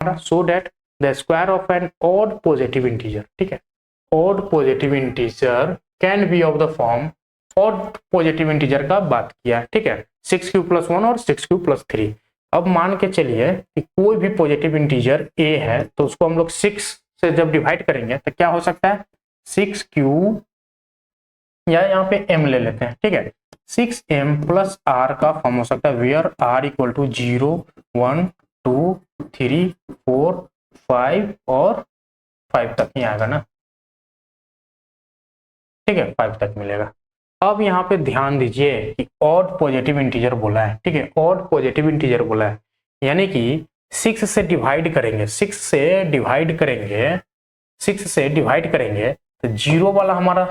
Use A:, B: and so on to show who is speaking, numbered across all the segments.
A: So that the square of an odd positive integer, ठीक है, odd positive integer can be of the form, odd positive integer का बात किया, ठीक है, 6q+1 और 6q+3। अब मान के चलिए कि कोई भी पॉजिटिव इंटीजर a है तो उसको हम लोग 6 से जब डिवाइड करेंगे तो क्या हो सकता है, 6q या यहाँ पे m ले लेते हैं, ठीक है, 6m + r का फॉर्म हो सकता है वेयर r = 0 1 2 3 4 5 और 5 तक ही आएगा ना, ठीक है, 5 तक मिलेगा। अब यहाँ पे ध्यान दीजिए कि ऑड पॉजिटिव इंटीजर बोला है, ठीक है, ऑड पॉजिटिव इंटीजर बोला है, यानी कि 6 से डिवाइड करेंगे, 6 से डिवाइड करेंगे, 6 से डिवाइड करेंगे तो 0 वाला हमारा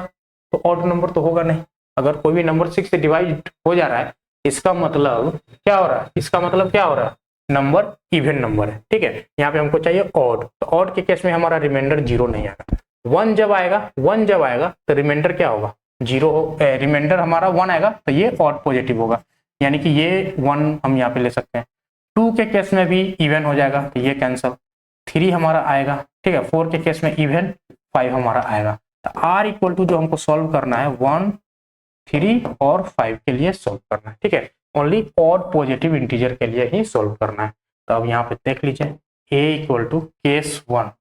A: तो ऑड नंबर तो होगा नहीं। अगर कोई भी नंबर 6 से डिवाइड हो जा रहा है इसका मतलब क्या हो रहा है, इसका मतलब क्या हो रहा है, नंबर इवन नंबर है, ठीक है। यहाँ पे हमको चाहिए ऑड, तो ऑड के केस में हमारा रिमाइंडर 0 नहीं आएगा। 1 जब आएगा तो रिमाइंडर क्या होगा, 0, रिमाइंडर हमारा 1 आएगा तो ये ऑड पॉजिटिव होगा, यानी कि ये 1 हम यहाँ पे ले सकते हैं। 2 के केस में भी इवन हो जाएगा तो ये कैंसल, 3 हमारा आएगा, ठीक है, 4 के केस में इवन, 5 हमारा आएगा। तो r इक्वल टू जो हमको सॉल्व करना है 1 3 और 5 के लिए सॉल्व करना है, ठीक है, ओनली ऑड पॉजिटिव इंटीजर के लिए ही सॉल्व करना है। तो अब यहाँ पे देख लीजिए a equal to case 1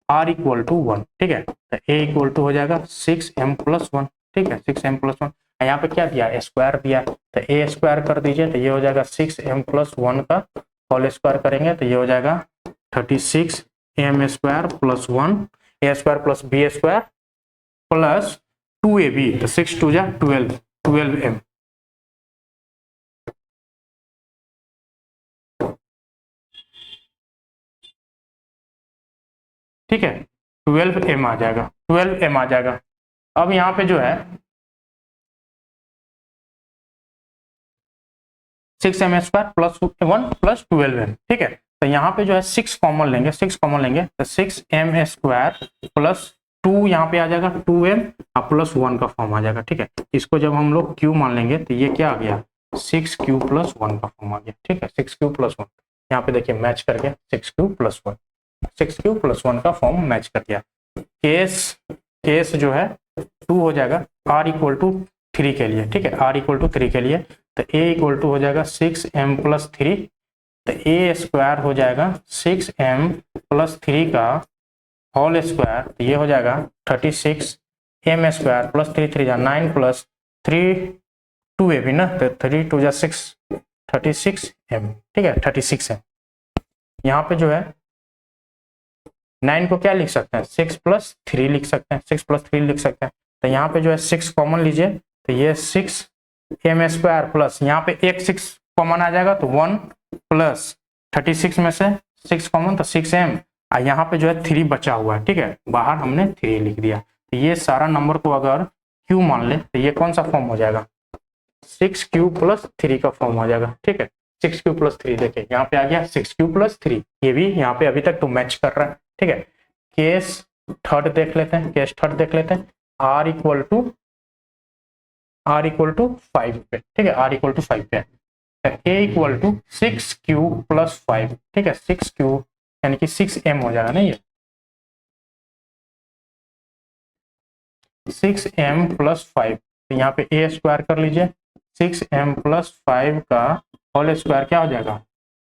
A: r equal to 1, ठीक है, तो a इक्वल टू हो जाएगा 6m+1, ठीक है, 6m+1। यहाँ पे क्या दिया, स्क्वायर दिया, तो a स्क्वायर कर दीजिए तो ये हो जाएगा 6m+1 का होल स्क्वायर करेंगे तो ये हो जाएगा 36m² + 1 a square + b square + 2ab, तो 6 2 जा 12m, ठीक है, 12m आ जाएगा, 12m आ जाएगा। अब यहाँ पे जो है 6m² + 1 + 12m, ठीक है, तो यहाँ पे जो है 6 कॉमन लेंगे, 6 कॉमन लेंगे तो 6m² + 2 यहाँ पे आ जाएगा 2m + 1 का फॉर्म आ जाएगा, ठीक है। इसको जब हम लोग q मान लेंगे तो ये क्या आ गया, 6q+1 का फॉर्म आ गया, ठीक है, 6q+1। यहाँ पे देखिए मैच कर गया 6q+1, 6q+1 का फॉर्म मैच कर गया। केस जो है 2 हो जाएगा r इक्वल टू 3 के लिए, ठीक है, r इक्वल टू 3 के लिए, तो a इक्वल टू हो जाएगा 6m+3, तो a स्क्वायर हो जाएगा 6m+3 का होल स्क्वायर, तो ये हो जाएगा 36m² + 3 3 9 + 3 2ab ना, तो 3 2 6 36m, ठीक है, 36m। यहाँ पे जो है 9 को क्या लिख सकते हैं, 6 + 3 लिख सकते हैं, 6 + 3 लिख सकते हैं, तो यहाँ पे जो है 6 कॉमन लीजिए तो ये 6m² प्लस यहाँ पे एक 6 कॉमन आ जाएगा तो 1 + 36 में से 6 कॉमन तो 6m, और यहाँ पे जो है 3 बचा हुआ है, ठीक है, बाहर हमने 3 लिख दिया। तो ये सारा नंबर को अगर q मान ले तो ये कौन सा फॉर्म हो जाएगा, 6q+3 का फॉर्म हो जाएगा, ठीक है, 6q+3 देखिए यहाँ पे आ गया 6q+3, ये भी यहाँ पे अभी तक तो मैच कर रहा है, ठीक है। केस थर्ड देख लेते हैं, r इक्वल टू 5 पे, ठीक है, r इक्वल टू 5 पे, a इक्वल टू 6q+5, ठीक है, 6q यानी कि 6m हो जाएगा ना, ये 6m+5, तो यहाँ पे a स्क्वायर कर लीजिए, 6m+5 का होल स्क्वायर क्या हो जाएगा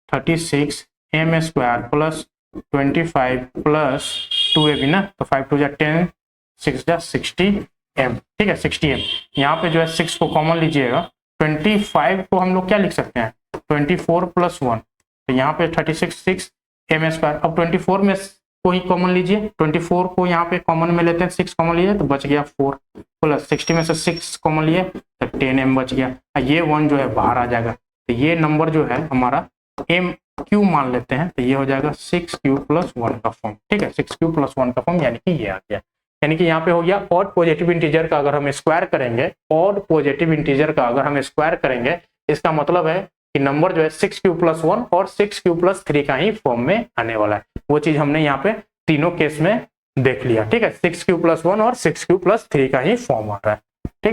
A: 36m² + 25 + 2ab ना, तो 5 2 10 6 60m, ठीक है, 60m। यहाँ पे जो है 6 को कॉमन लीजिएगा, 25 को हम लोग क्या लिख सकते हैं 24 + 1, तो यहाँ पे 36 6m²। अब 24 में को ही कॉमन लीजिए, 24 को यहाँ पे कॉमन में लेते हैं, 6 कॉमन लीजिए तो बच गया 4 + 60 में से 6 कॉमन लिए तो 10m बच गया, ये 1 जो है बाहर आ जाएगा, तो ये नंबर जो है हमारा q मान लेते हैं, तो ये हो जाएगा 6q+1 का फॉर्म, ठीक है, 6q+1 का फॉर्म, यानी कि ये आ गया, यानी कि यहाँ पे हो गया ऑड पॉजिटिव इंटीजर का अगर हम स्क्वायर करेंगे, ऑड पॉजिटिव इंटीजर का अगर हम स्क्वायर करेंगे इसका मतलब है कि नंबर जो है 6q+1 और 6q+3 का ही फॉर्म में आने वाला है। वो चीज हमने यहाँ पे तीनों केस में देख लिया, ठीक है, 6q+1 और 6q+3 का ही फॉर्म आ रहा है।